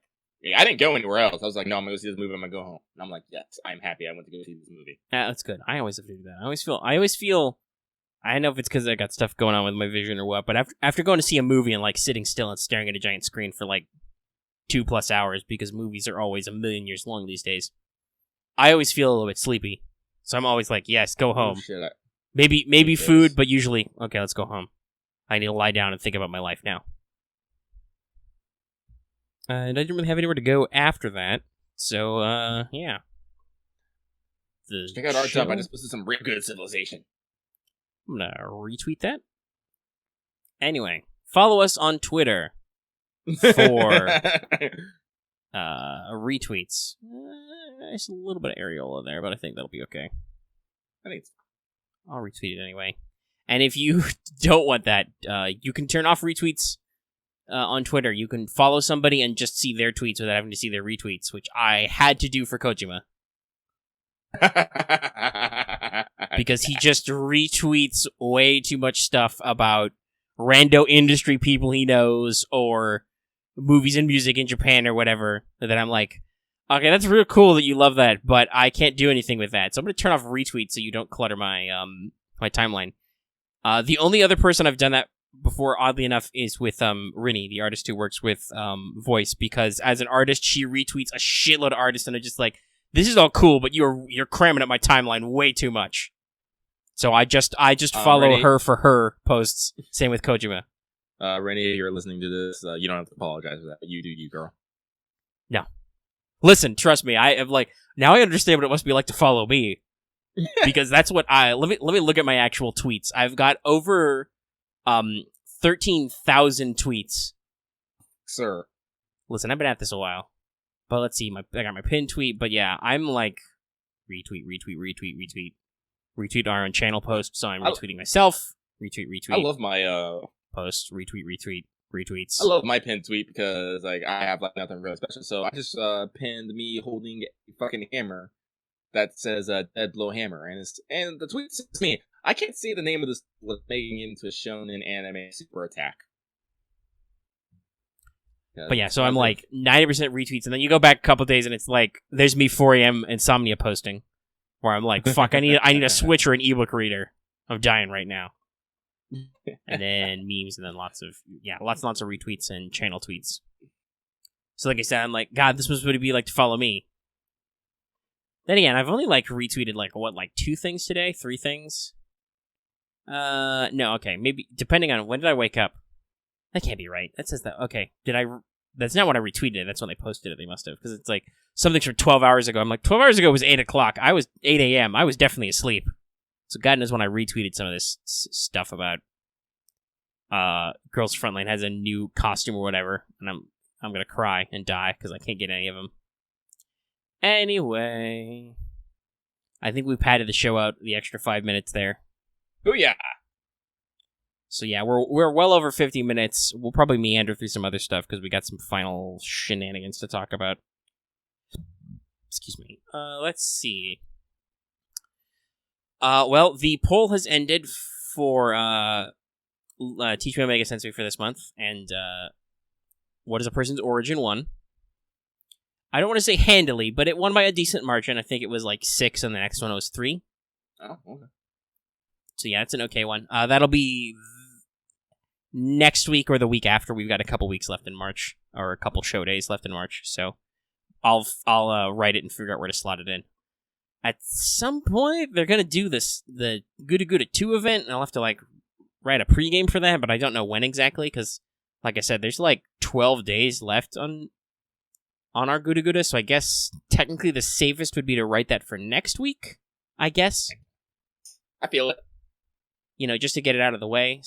I didn't go anywhere else. I was like, no, I'm going to go see this movie, I'm going to go home. And I'm like, yes, I'm happy I went to go see this movie. Yeah, that's good. I always have to do that. I always feel, I don't know if it's because I got stuff going on with my vision or what, but after going to see a movie and like sitting still and staring at a giant screen for like 2+ hours, because movies are always a million years long these days, I always feel a little bit sleepy. So I'm always like, yes, go home. Oh, shit, maybe food, but usually, okay, let's go home. I need to lie down and think about my life now. And I didn't really have anywhere to go after that. So, yeah. Check out our job. I just posted some real good Civilization. I'm going to retweet that. Anyway, follow us on Twitter for retweets. There's a little bit of areola there, but I think that'll be okay. I'll retweet it anyway. And if you don't want that, you can turn off retweets on Twitter. You can follow somebody and just see their tweets without having to see their retweets, which I had to do for Kojima. Because he just retweets way too much stuff about rando industry people he knows or movies and music in Japan or whatever, that I'm like, okay, that's real cool that you love that, but I can't do anything with that. So I'm going to turn off retweets so you don't clutter my my timeline. The only other person I've done that before, oddly enough, is with Rini, the artist who works with Voice, because as an artist, she retweets a shitload of artists, and I'm just like, this is all cool, but you're cramming up my timeline way too much. So I just follow Renee, her for her posts. Same with Kojima. Renee, you're listening to this. You don't have to apologize for that. You do you, girl. No. Listen, trust me. I am like now I understand what it must be like to follow me. Because that's what let me look at my actual tweets. I've got over 13,000 tweets. Sir. Listen, I've been at this a while. But let's see, I got my pinned tweet, but yeah, I'm like retweet our own channel post, so I'm retweeting myself. Retweet. I love my post, retweets. I love my pinned tweet because like I have like nothing really special. So I just pinned me holding a fucking hammer that says Dead Blow Hammer, and the tweet says to me, I can't say the name of this was making it into a shonen anime super attack. But yeah, so I'm like 90% retweets, and then you go back a couple days, and it's like there's me 4 a.m. insomnia posting, where I'm like, fuck, I need a Switch or an ebook reader. I'm dying right now. And then memes, and then lots and lots of retweets and channel tweets. So like I said, I'm like, God, this was what it'd be like to follow me. Then again, I've only like retweeted like 2 things today, 3 things. No, okay, maybe depending on when did I wake up. That can't be right. That says that. Okay, that's not when I retweeted it. That's when they posted it. They must have, because it's like something's from 12 hours ago. I'm like, 12 hours ago was 8 o'clock. I was 8 a.m. I was definitely asleep. So God knows when I retweeted some of this stuff about Girls Frontline has a new costume or whatever, and I'm gonna cry and die because I can't get any of them. Anyway, I think we padded the show out the extra 5 minutes there. Booyah! So yeah, we're well over 50 minutes. We'll probably meander through some other stuff because we got some final shenanigans to talk about. Excuse me. Let's see. Well, the poll has ended for Teach Me Omega Sensei for this month, and What is a Person's Origin won. I don't want to say handily, but it won by a decent margin. I think it was like 6, and the next one was 3. Oh, okay. So yeah, it's an okay one. That'll be next week or the week after. We've got a couple weeks left in March, or a couple show days left in March. So I'll write it and figure out where to slot it in. At some point, they're gonna do the Gudaguda 2 event, and I'll have to like write a pregame for that, but I don't know when exactly because, like I said, there's like 12 days left on our Gudaguda. So I guess technically the safest would be to write that for next week. I guess. I feel it. You know, just to get it out of the way.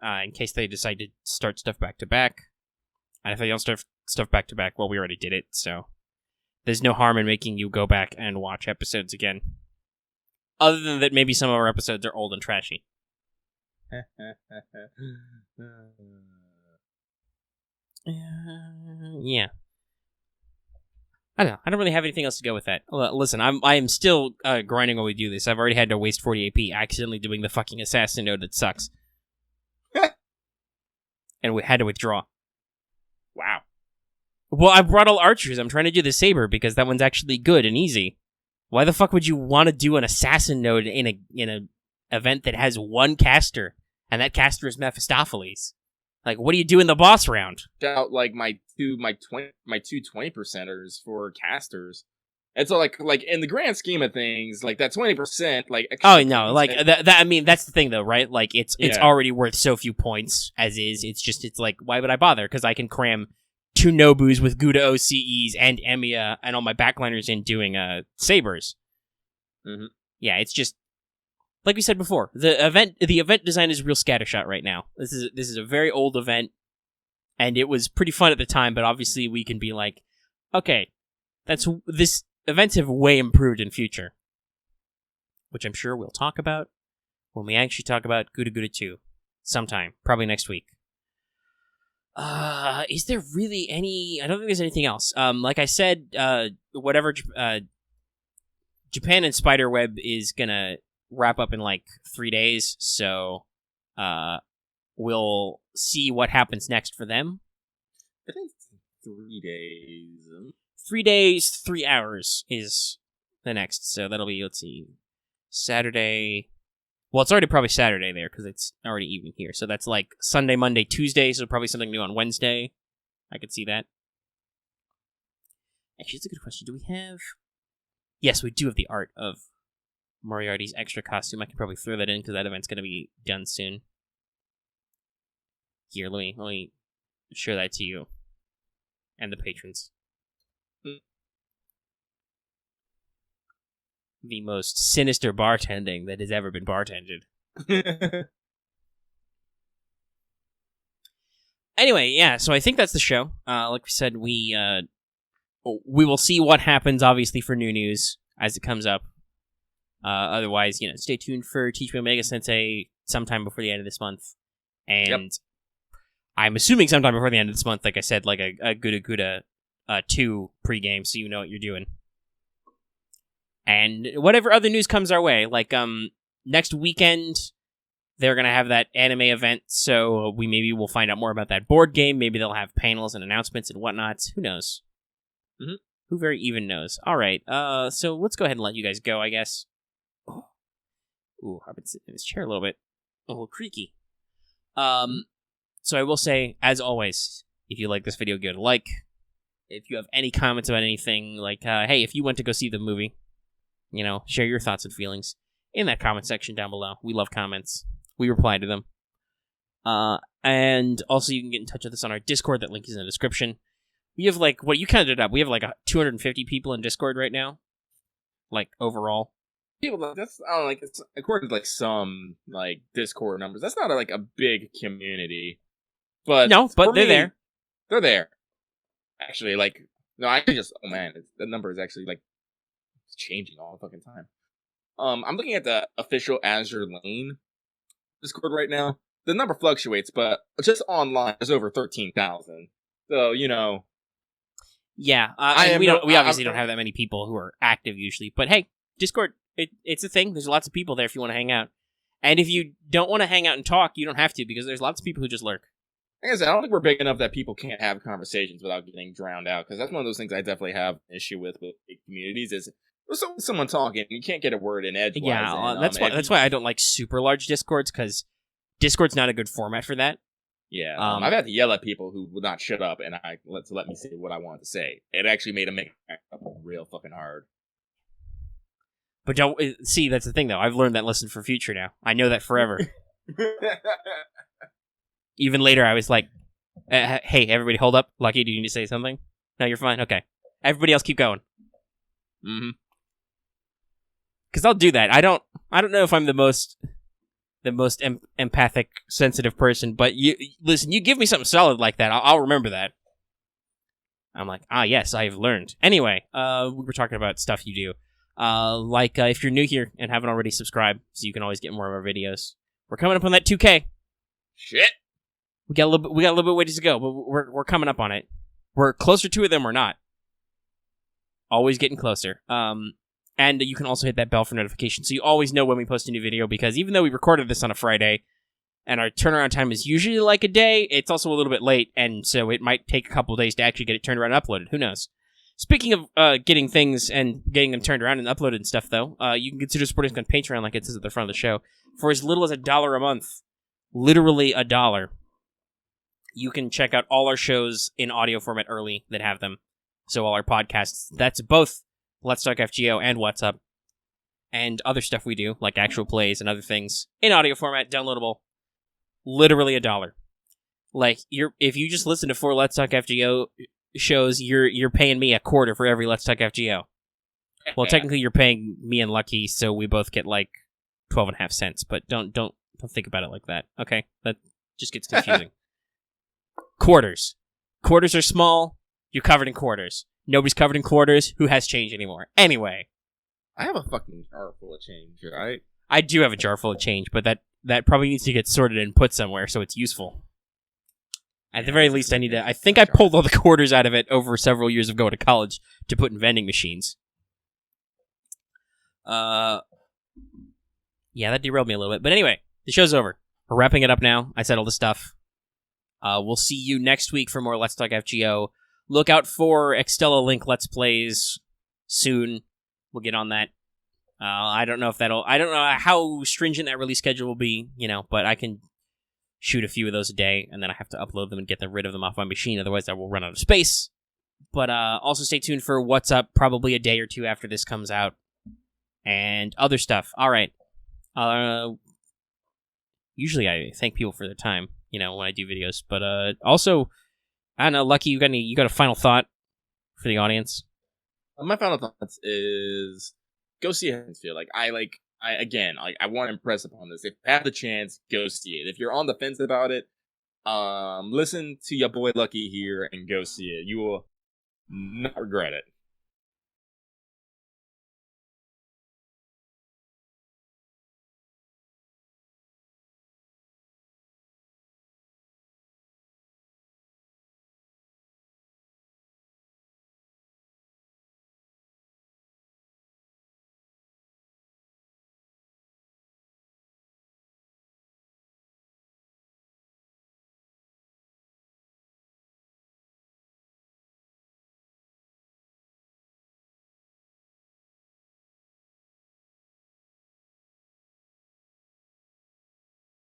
In case they decide to start stuff back to back. And if they don't start stuff back to back, well, we already did it, so there's no harm in making you go back and watch episodes again. Other than that, maybe some of our episodes are old and trashy. Yeah. I don't know. I don't really have anything else to go with that. Listen, I am still grinding while we do this. I've already had to waste 40 AP accidentally doing the fucking assassin node that sucks. And we had to withdraw. Wow. Well, I brought all archers. I'm trying to do the saber because that one's actually good and easy. Why the fuck would you want to do an assassin node in a event that has one caster, and that caster is Mephistopheles? Like, what do you do in the boss round? Out like my two 20%ers for casters. And so like in the grand scheme of things, like that 20%, like oh no, like that. I mean, that's the thing though, right? Like it's already worth so few points as is. It's like, why would I bother? Because I can cram 2 Nobus with Guda OCEs and Emiya and all my backliners in doing sabers. Mm-hmm. Yeah, it's just like we said before. The event design is real scattershot right now. This is a very old event, and it was pretty fun at the time. But obviously, we can be like, okay, this events have way improved in future, which I'm sure we'll talk about when we actually talk about Gudaguda 2 sometime, probably next week. Is there really any? I don't think there's anything else. Like I said, whatever Japan and Spiderweb is gonna wrap up in like 3 days, so we'll see what happens next for them. I think 3 days. 3 days, 3 hours is the next, so that'll be, let's see, Saturday. Well, it's already probably Saturday there, because it's already evening here. So that's like Sunday, Monday, Tuesday, so probably something new on Wednesday. I could see that. Actually, it's a good question. Do we have... Yes, we do have the art of Moriarty's extra costume. I can probably throw that in because that event's going to be done soon. Here, let me show that to you and the patrons. The most sinister bartending that has ever been bartended. Anyway, yeah, so I think that's the show. Like we said, we will see what happens, obviously, for new news as it comes up. Otherwise, stay tuned for Teach Me Omega Sensei sometime before the end of this month. And I'm assuming sometime before the end of this month, like I said, like a Gudaguda 2 pregame, so you know what you're doing. And whatever other news comes our way, like next weekend, they're going to have that anime event, so maybe we'll find out more about that board game. Maybe they'll have panels and announcements and whatnot. Who knows? Mm-hmm. Who very even knows? All right, so let's go ahead and let you guys go, I guess. Oh. Ooh, I've been sitting in this chair a little bit. A little creaky. So I will say, as always, if you like this video, give it a like. If you have any comments about anything, like, hey, if you went to go see the movie, share your thoughts and feelings in that comment section down below. We love comments. We reply to them. And also you can get in touch with us on our Discord. That link is in the description. We have, what you counted it up, we have, 250 people in Discord right now. Overall. People, that's, I don't know, it's, according to, some, Discord numbers, that's not, a big community. But no, but they're there. They're there. Actually, no, I just, oh man, the number is actually, it's changing all the fucking time. I'm looking at the official Azure Lane Discord right now. The number fluctuates, but just online, there's over 13,000. So, Yeah, we obviously don't have that many people who are active usually. But hey, Discord, it's a thing. There's lots of people there if you want to hang out. And if you don't want to hang out and talk, you don't have to, because there's lots of people who just lurk. Like I said, I don't think we're big enough that people can't have conversations without getting drowned out, because that's one of those things I definitely have an issue with big communities, is there's someone talking, and you can't get a word in edgewise. Yeah, that's why I don't like super large Discords, because Discord's not a good format for that. Yeah, I've had to yell at people who would not shut up and let me say what I wanted to say. It actually made them make it real fucking hard. But don't see, that's the thing though. I've learned that lesson for future now. I know that forever. Even later, I was like, "Hey, everybody, hold up! Lucky, do you need to say something? No, you're fine. Okay, everybody else, keep going." Mm-hmm. Because I'll do that. I don't know if I'm the most empathic, sensitive person, but you listen. You give me something solid like that, I'll remember that. I'm like, yes, I've learned. Anyway, we were talking about stuff you do. If you're new here and haven't already subscribed, so you can always get more of our videos. We're coming up on that 2K. Shit. We got a little bit ways to go, but we're coming up on it. We're closer to it than we're not. Always getting closer. And you can also hit that bell for notifications, so you always know when we post a new video, because even though we recorded this on a Friday, and our turnaround time is usually like a day, it's also a little bit late, and so it might take a couple days to actually get it turned around and uploaded. Who knows? Speaking of getting things and getting them turned around and uploaded and stuff, though, you can consider supporting us on Patreon, like it says at the front of the show, for as little as $1 a month. Literally $1. You can check out all our shows in audio format early that have them. So all our podcasts, that's both Let's Talk FGO and What's Up, and other stuff we do, like actual plays and other things, in audio format, downloadable. Literally $1. If you just listen to 4 Let's Talk FGO shows, you're paying me $0.25 for every Let's Talk FGO. Well, technically you're paying me and Lucky, so we both get 12.5 cents. But don't think about it like that. Okay, that just gets confusing. Quarters are small. You're covered in quarters. Nobody's covered in quarters. Who has change anymore? Anyway, I have a fucking jar full of change, right? I do have a jar full of change, but that probably needs to get sorted and put somewhere so it's useful. At the very least, I think I pulled all the quarters out of it over several years of going to college to put in vending machines. Yeah, that derailed me a little bit. But anyway, the show's over. We're wrapping it up now. I said all the stuff. We'll see you next week for more Let's Talk FGO. Look out for Extella Link Let's Plays soon. We'll get on that. I don't know how stringent that release schedule will be, but I can shoot a few of those a day, and then I have to upload them and get rid of them off my machine, otherwise I will run out of space. But also stay tuned for What's Up, probably a day or two after this comes out. and other stuff. All right. Usually I thank people for their time, when I do videos, but also, I don't know, Lucky, you got a final thought for the audience? My final thoughts is go see Hensfield. I want to impress upon this. If you have the chance, go see it. If you're on the fence about it, listen to your boy Lucky here and go see it. You will not regret it.